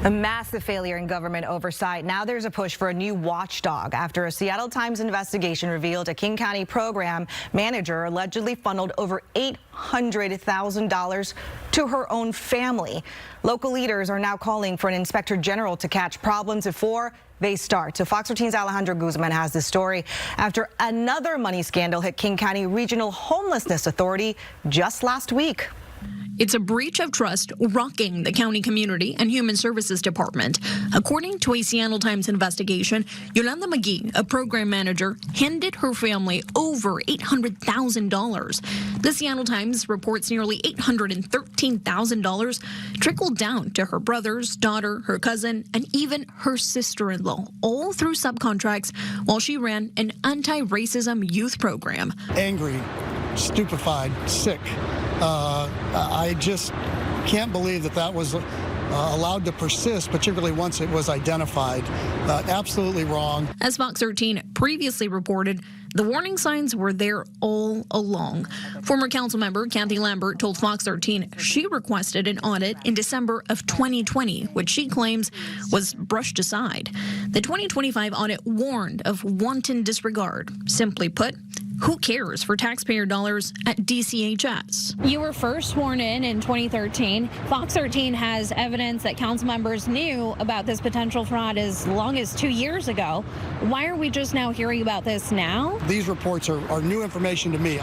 A massive failure in government oversight. Now there's a push for a new watchdog after a Seattle Times investigation revealed a King County program manager allegedly funneled over $800,000 to her own family. Local leaders are now calling for an inspector general to catch problems before they start. So Fox 13's Alejandro Guzman has this story after another money scandal hit King County Regional Homelessness Authority just last week. It's a breach of trust rocking the county community and human services department. According to a Seattle Times investigation, Yolanda McGee, a program manager, handed her family over $800,000. The Seattle Times reports nearly $813,000 trickled down to her brothers, daughter, her cousin, and even her sister-in-law, all through subcontracts while she ran an anti-racism youth program. Angry, stupefied, sick. I just can't believe that was allowed to persist, particularly once it was identified. Absolutely wrong. As Fox 13 previously reported, the warning signs were there all along. Former council member Kathy Lambert told Fox 13 she requested an audit in December of 2020, which she claims was brushed aside. The 2025 audit warned of wanton disregard. Simply put, who cares for taxpayer dollars at DCHS? You were first sworn in 2013. Fox 13 has evidence that council members knew about this potential fraud as long as 2 years ago. Why are we just now hearing about this now? These reports are new information to me.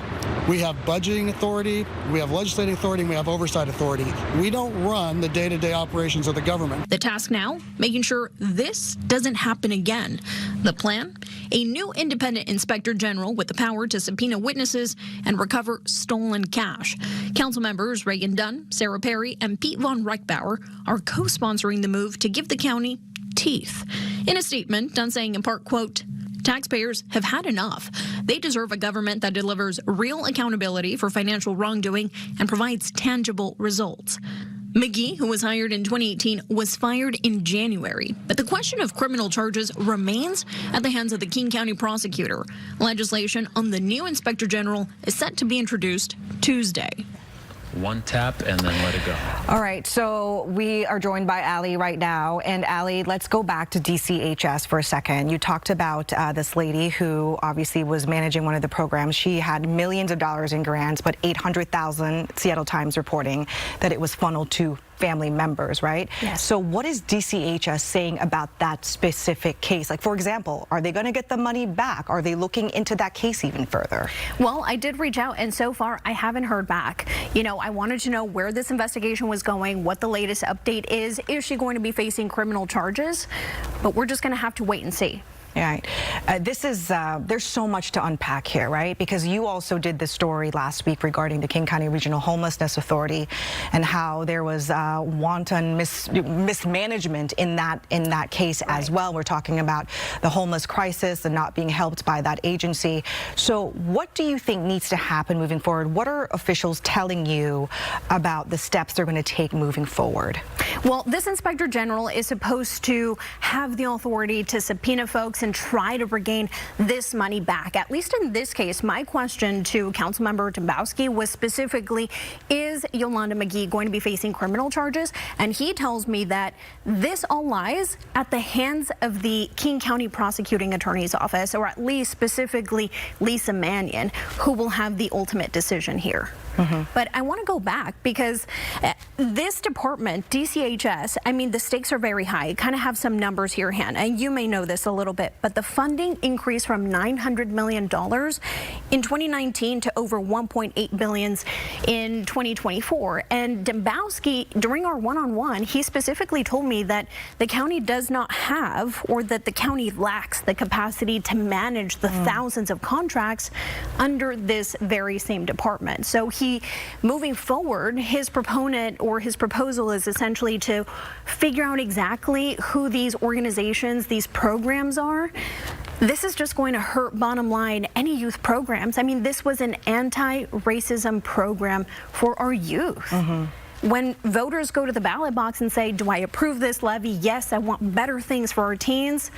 We have budgeting authority, we have legislating authority, and we have oversight authority. We don't run the day-to-day operations of the government. The task now, making sure this doesn't happen again. The plan? A new independent inspector general with the power to subpoena witnesses and recover stolen cash. Council members Reagan Dunn, Sarah Perry, and Pete Von Reichbauer are co-sponsoring the move to give the county teeth. In a statement, Dunn saying in part, quote, "Taxpayers have had enough. They deserve a government that delivers real accountability for financial wrongdoing and provides tangible results." McGee, who was hired in 2018, was fired in January. But the question of criminal charges remains at the hands of the King County prosecutor. Legislation on the new inspector general is set to be introduced Tuesday. One tap and then let it go. All right, so we are joined by Allie right now. And Allie, let's go back to DCHS for a second. You talked about this lady who obviously was managing one of the programs. She had millions of dollars in grants, but $800,000, Seattle Times reporting that it was funneled to family members, right? Yes. So what is DCHS saying about that specific case? Like, for example, are they going to get the money back? Are they looking into that case even further? Well, I did reach out, and so far I haven't heard back. You know, I wanted to know where this investigation was going, what the latest update is. Is she going to be facing criminal charges? But we're just going to have to wait and see. Right. There's so much to unpack here, right? Because you also did this story last week regarding the King County Regional Homelessness Authority and how there was wanton mismanagement in that case as well. We're talking about the homeless crisis and not being helped by that agency. So what do you think needs to happen moving forward? What are officials telling you about the steps they're going to take moving forward? Well, this inspector general is supposed to have the authority to subpoena folks and try to regain this money back. At least in this case, my question to Councilmember Dombrowski was specifically, is Yolanda McGee going to be facing criminal charges? And he tells me that this all lies at the hands of the King County Prosecuting Attorney's Office, or at least specifically Lisa Mannion, who will have the ultimate decision here. But I want to go back because this department, DCHS, I mean, the stakes are very high. You kind of have some numbers here, Hannah, and you may know this a little bit, but the funding increased from $900 million in 2019 to over $1.8 billion in 2024. And Dombrowski, during our one-on-one, he specifically told me that the county does not have, or that the county lacks the capacity to manage the thousands of contracts under this very same department. So moving forward, his proponent or his proposal is essentially to figure out exactly who these organizations, these programs are. This is just going to hurt, bottom line, any youth programs. I mean, this was an anti-racism program for our youth. When voters go to the ballot box and say, do I approve this levy? Yes, I want better things for our teens.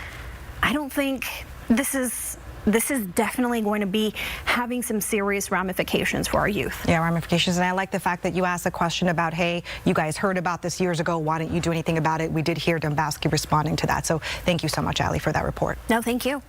I don't think this is this is definitely going to be having some serious ramifications for our youth. Yeah, ramifications. And I like the fact that you asked a question about, hey, you guys heard about this years ago. Why didn't you do anything about it? We did hear Dombowski responding to that. So thank you so much, Ali, for that report. No, thank you.